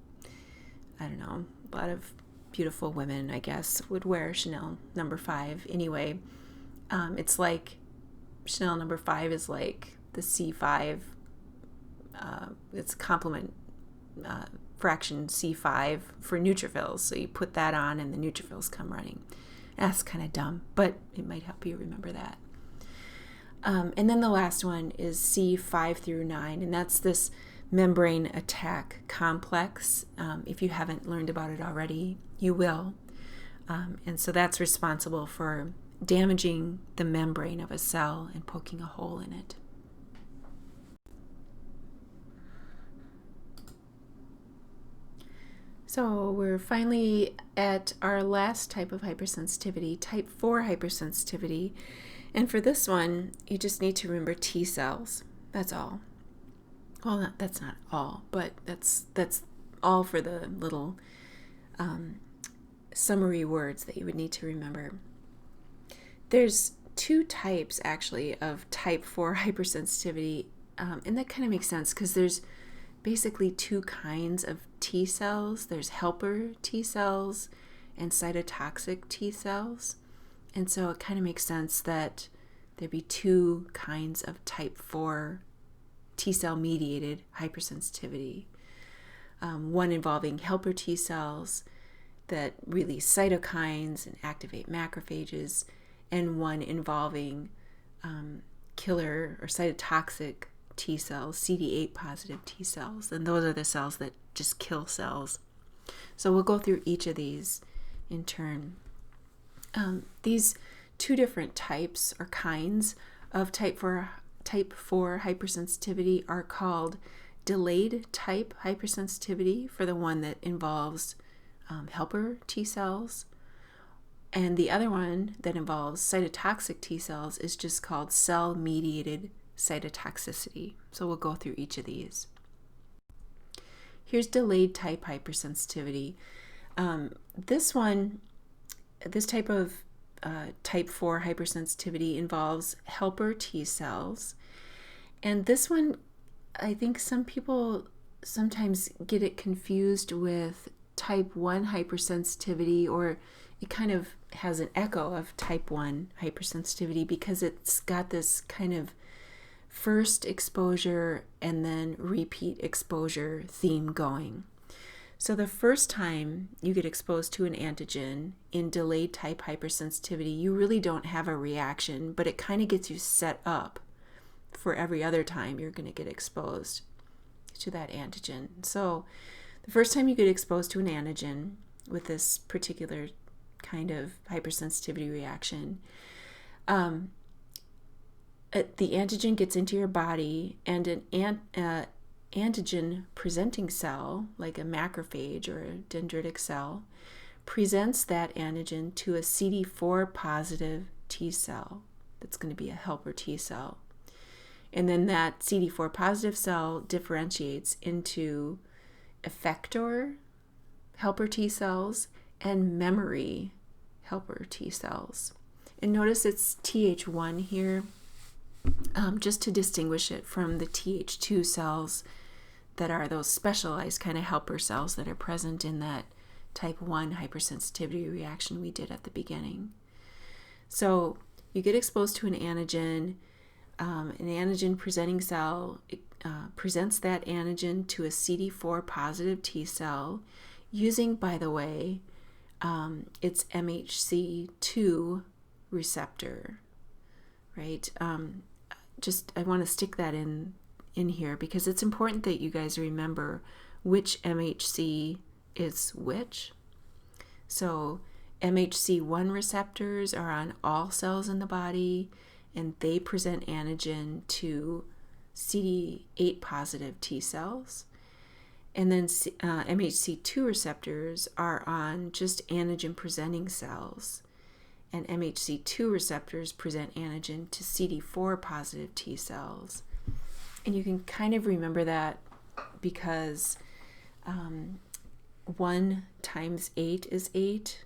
I don't know, a lot of beautiful women, I guess, would wear Chanel No. 5. Anyway, it's like Chanel No. 5 is like the C5, it's complement fraction C5 for neutrophils. So you put that on and the neutrophils come running. That's kind of dumb, but it might help you remember that. And then the last one is C5 through 9, and that's this membrane attack complex. If you haven't learned about it already, you will. And so that's responsible for damaging the membrane of a cell and poking a hole in it. So we're finally at our last type of hypersensitivity, type 4 hypersensitivity. And for this one, you just need to remember T cells. That's all. Well, that's not all, but that's all for the little summary words that you would need to remember. There's two types, actually, of type 4 hypersensitivity, and that kind of makes sense because there's basically two kinds of T cells. There's helper T cells and cytotoxic T cells. And so it kind of makes sense that there'd be two kinds of type 4 T cell mediated hypersensitivity. One involving helper T cells that release cytokines and activate macrophages, and one involving killer or cytotoxic T cells, CD8 positive T cells, and those are the cells that just kill cells. So we'll go through each of these in turn. These two different types or kinds of type 4 hypersensitivity are called delayed type hypersensitivity for the one that involves helper T cells, and the other one that involves cytotoxic T cells is just called cell-mediated cytotoxicity. So we'll go through each of these. Here's delayed type hypersensitivity. This type of type 4 hypersensitivity involves helper T cells. And this one, I think some people sometimes get it confused with type 1 hypersensitivity, or it kind of has an echo of type 1 hypersensitivity because it's got this kind of first exposure and then repeat exposure theme going. So the first time you get exposed to an antigen in delayed type hypersensitivity, you really don't have a reaction, but it kind of gets you set up for every other time you're going to get exposed to that antigen. So The first time you get exposed to an antigen with this particular kind of hypersensitivity reaction, the antigen gets into your body, and an antigen presenting cell, like a macrophage or a dendritic cell, presents that antigen to a CD4 positive T cell. That's going to be a helper T cell. And then that CD4 positive cell differentiates into effector helper T cells and memory helper T cells. And notice it's Th1 here, just to distinguish it from the Th2 cells that are those specialized kind of helper cells that are present in that type 1 hypersensitivity reaction we did at the beginning. So you get exposed to an antigen presenting cell presents that antigen to a CD4 positive T cell using, by the way, its MHC2 receptor, right? I want to stick that in here because it's important that you guys remember which MHC is which. So MHC1 receptors are on all cells in the body, and they present antigen to CD8 positive T cells. And then MHC2 receptors are on just antigen presenting cells. And MHC2 receptors present antigen to CD4 positive T cells. And you can kind of remember that because 1 times 8 is 8,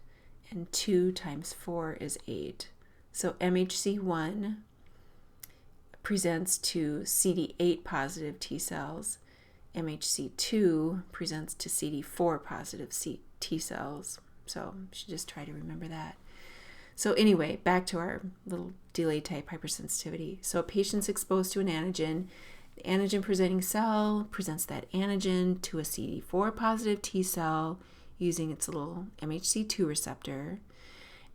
and 2 times 4 is 8. So MHC1 presents to CD8 positive T cells. MHC2 presents to CD4 positive T cells. So you should just try to remember that. So anyway, back to our little delay type hypersensitivity. So a patient's exposed to an antigen. The antigen presenting cell presents that antigen to a CD4 positive T cell using its little MHC2 receptor.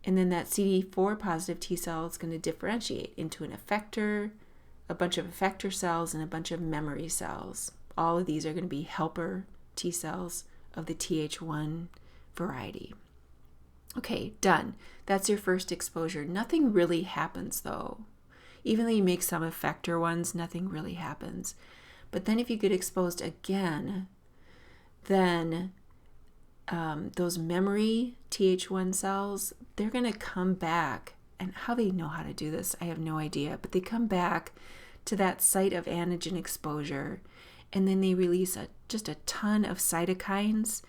And then that CD4 positive T cell is going to differentiate into an effector, a bunch of effector cells, and a bunch of memory cells. All of these are going to be helper T cells of the Th1 variety. Okay, done. That's your first exposure. Nothing really happens though. Even though you make some effector ones, nothing really happens. But then if you get exposed again, then those memory Th1 cells, they're going to come back. And how they know how to do this, I have no idea. But they come back to that site of antigen exposure, and then they release just a ton of cytokines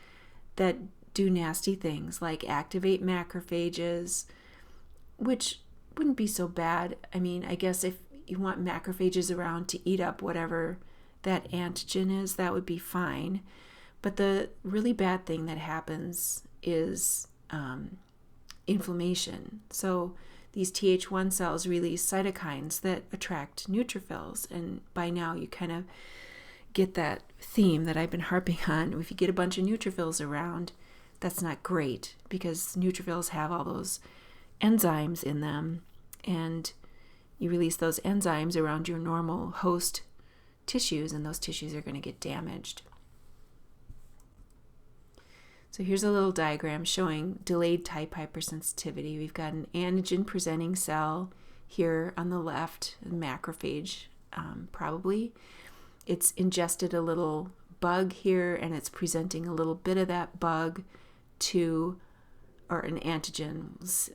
that do nasty things like activate macrophages, which wouldn't be so bad. I mean, I guess if you want macrophages around to eat up whatever that antigen is, that would be fine. But the really bad thing that happens is inflammation. So these Th1 cells release cytokines that attract neutrophils. And by now you kind of get that theme that I've been harping on. If you get a bunch of neutrophils around, that's not great because neutrophils have all those enzymes in them, and you release those enzymes around your normal host tissues, and those tissues are going to get damaged. So here's a little diagram showing delayed type hypersensitivity. We've got an antigen presenting cell here on the left, a macrophage probably. It's ingested a little bug here, and it's presenting a little bit of that bug to, or an antigen.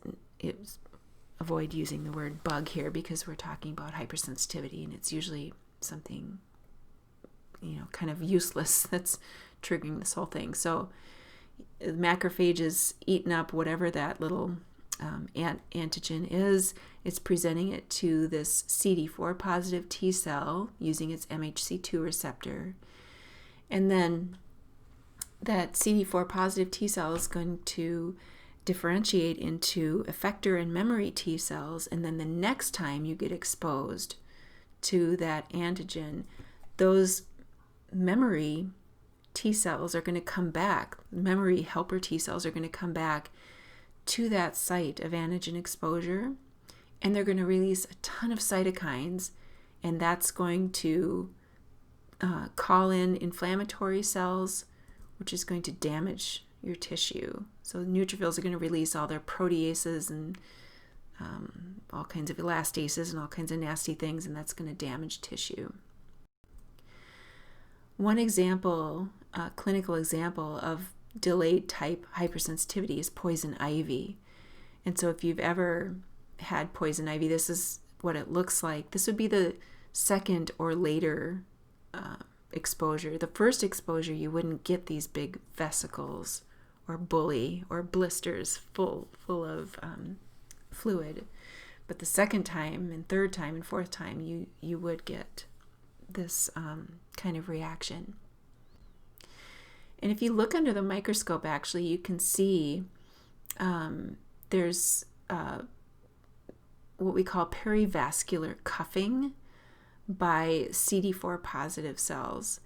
Avoid using the word bug here because we're talking about hypersensitivity, and it's usually something, kind of useless that's triggering this whole thing. So the macrophage is eating up whatever that little antigen is. It's presenting it to this CD4 positive T cell using its MHC2 receptor. And then that CD4 positive T cell is going to differentiate into effector and memory T cells. And then the next time you get exposed to that antigen, those memory T cells are going to come back. Memory helper T cells are going to come back to that site of antigen exposure, and they're going to release a ton of cytokines, and that's going to call in inflammatory cells which is going to damage your tissue. So neutrophils are going to release all their proteases and all kinds of elastases and all kinds of nasty things, and that's going to damage tissue. One example, clinical example of delayed type hypersensitivity is poison ivy. And so if you've ever had poison ivy, this is what it looks like. This would be the second or later exposure. The first exposure, you wouldn't get these big vesicles or bully or blisters full of fluid. But the second time and third time and fourth time, you would get this kind of reaction. And if you look under the microscope, actually, you can see there's what we call perivascular cuffing by CD4 positive cells.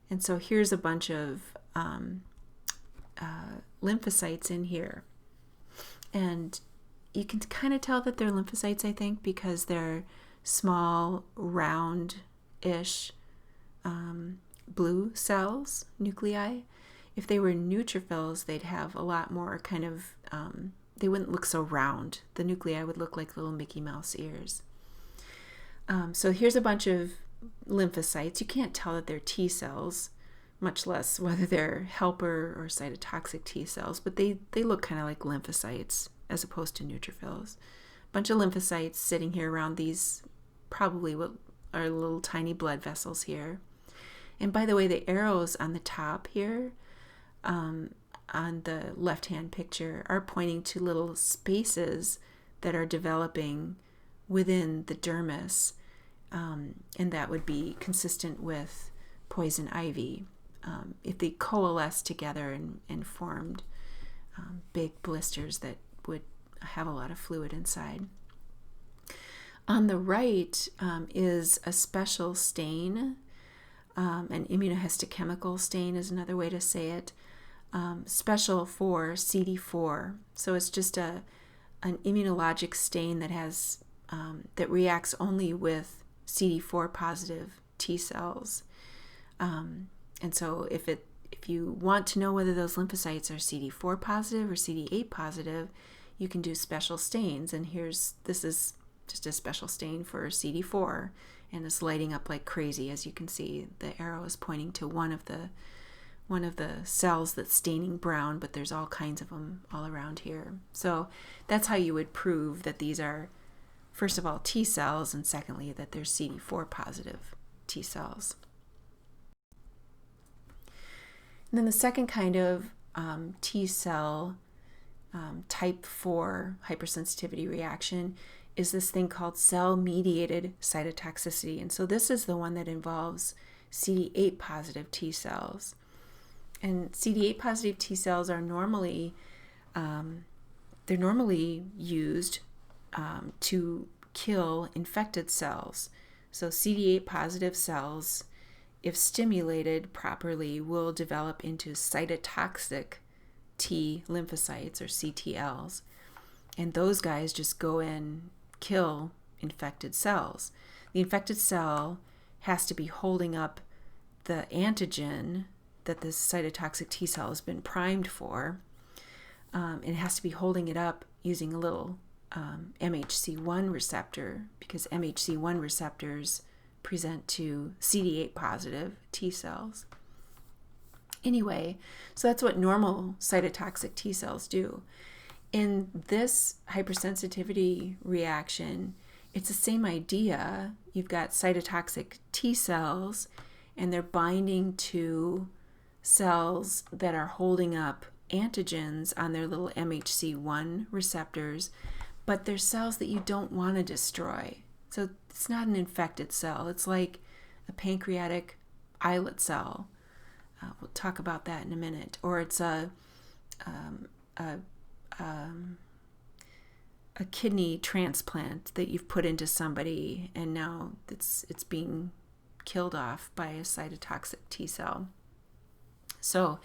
And so here's a bunch of lymphocytes in here. And you can kind of tell that they're lymphocytes, I think, because they're small, round-ish blue cells, nuclei. If they were neutrophils, they'd have a lot more kind of, they wouldn't look so round. The nuclei would look like little Mickey Mouse ears. So here's a bunch of lymphocytes. You can't tell that they're T cells, much less whether they're helper or cytotoxic T cells, but they look kind of like lymphocytes as opposed to neutrophils. A bunch of lymphocytes sitting here around these, probably what are little tiny blood vessels here. And by the way, the arrows on the top here, on the left-hand picture, are pointing to little spaces that are developing within the dermis, and that would be consistent with poison ivy. If they coalesce together and formed big blisters that would have a lot of fluid inside. On the right is a special stain. An immunohistochemical stain is another way to say it, special for CD4. So it's just an immunologic stain that has that reacts only with CD4 positive T cells. And so if you want to know whether those lymphocytes are CD4 positive or CD8 positive, you can do special stains. And this is just a special stain for CD4, and it's lighting up like crazy. As you can see, the arrow is pointing to one of the cells that's staining brown, but there's all kinds of them all around here. So that's how you would prove that these are, first of all, T cells, and secondly, that they're CD4 positive T cells. And then the second kind of T cell type 4 hypersensitivity reaction is this thing called cell-mediated cytotoxicity. And so this is the one that involves CD8 positive T cells. And CD8 positive T cells are normally used to kill infected cells. So CD8 positive cells, if stimulated properly, will develop into cytotoxic T lymphocytes, or CTLs. And those guys just go in, kill infected cells. The infected cell has to be holding up the antigen that this cytotoxic T cell has been primed for. It has to be holding it up using a little MHC1 receptor, because MHC1 receptors present to CD8 positive T cells. Anyway, so that's what normal cytotoxic T cells do. In this hypersensitivity reaction, it's the same idea. You've got cytotoxic T cells, and they're binding to cells that are holding up antigens on their little MHC1 receptors, but they're cells that you don't want to destroy. So it's not an infected cell. It's like a pancreatic islet cell. We'll talk about that in a minute. Or it's a kidney transplant that you've put into somebody, and now it's being killed off by a cytotoxic T cell. So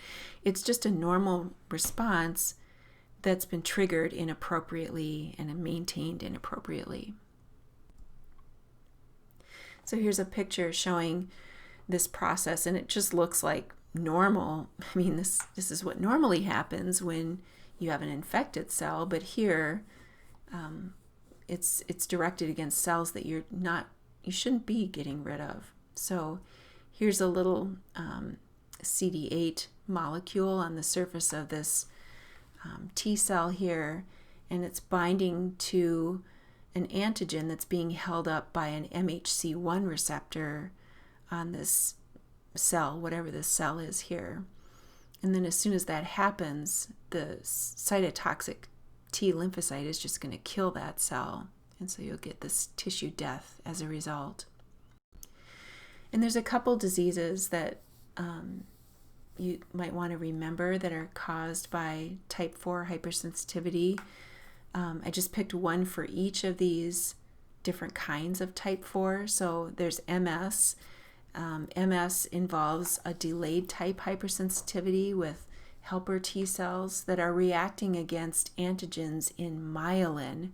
it's just a normal response that's been triggered inappropriately and maintained inappropriately. So here's a picture showing this process, and it just looks like normal. I mean, this is what normally happens when you have an infected cell, but here it's directed against cells that you shouldn't be getting rid of. So here's a little CD8 molecule on the surface of this T cell here, and it's binding to an antigen that's being held up by an MHC1 receptor on this cell, whatever this cell is here. And then as soon as that happens, the cytotoxic T lymphocyte is just going to kill that cell. And so you'll get this tissue death as a result. And there's a couple diseases that you might want to remember that are caused by type 4 hypersensitivity. I just picked one for each of these different kinds of type 4. So there's MS. MS involves a delayed type hypersensitivity with helper T cells that are reacting against antigens in myelin.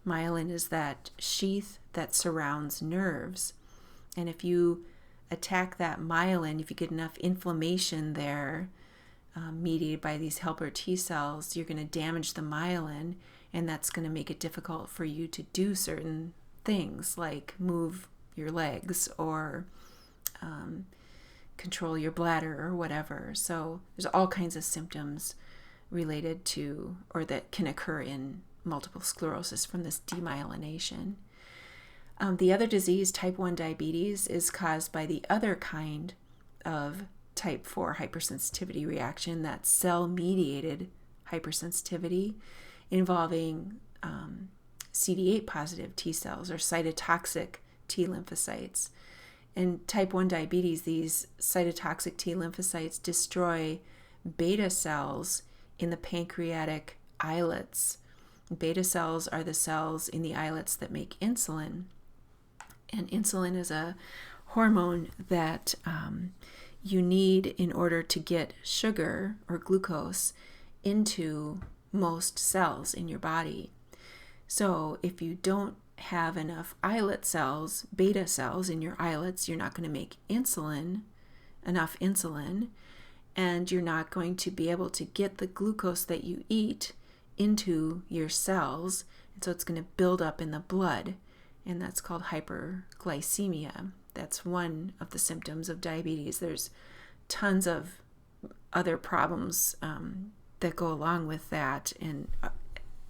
Myelin is that sheath that surrounds nerves. And if you attack that myelin, if you get enough inflammation there mediated by these helper T cells, you're going to damage the myelin, and that's going to make it difficult for you to do certain things like move your legs or control your bladder or whatever. So there's all kinds of symptoms related to or that can occur in multiple sclerosis from this demyelination. The other disease, type 1 diabetes, is caused by the other kind of type 4 hypersensitivity reaction, that cell-mediated hypersensitivity involving CD8 positive T cells or cytotoxic T lymphocytes. In type 1 diabetes, these cytotoxic T lymphocytes destroy beta cells in the pancreatic islets. Beta cells are the cells in the islets that make insulin. And insulin is a hormone that you need in order to get sugar or glucose into most cells in your body. So if you don't have enough islet cells, beta cells in your islets, you're not going to make enough insulin, and you're not going to be able to get the glucose that you eat into your cells, and so it's going to build up in the blood, and that's called hyperglycemia. That's one of the symptoms of diabetes. There's tons of other problems that go along with that, and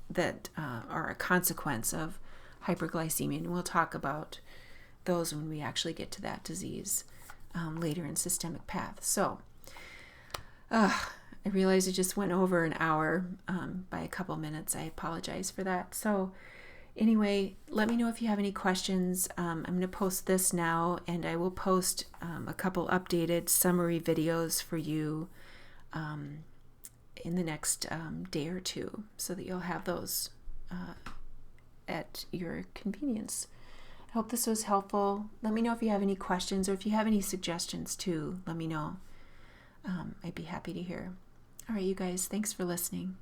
that are a consequence of hyperglycemia, and we'll talk about those when we actually get to that disease later in Systemic Path. So I realize I just went over an hour by a couple minutes. I apologize for that. So anyway, let me know if you have any questions. I'm going to post this now, and I will post a couple updated summary videos for you in the next day or two, so that you'll have those at your convenience. I hope this was helpful. Let me know if you have any questions, or if you have any suggestions too, let me know. I'd be happy to hear. All right, you guys, thanks for listening.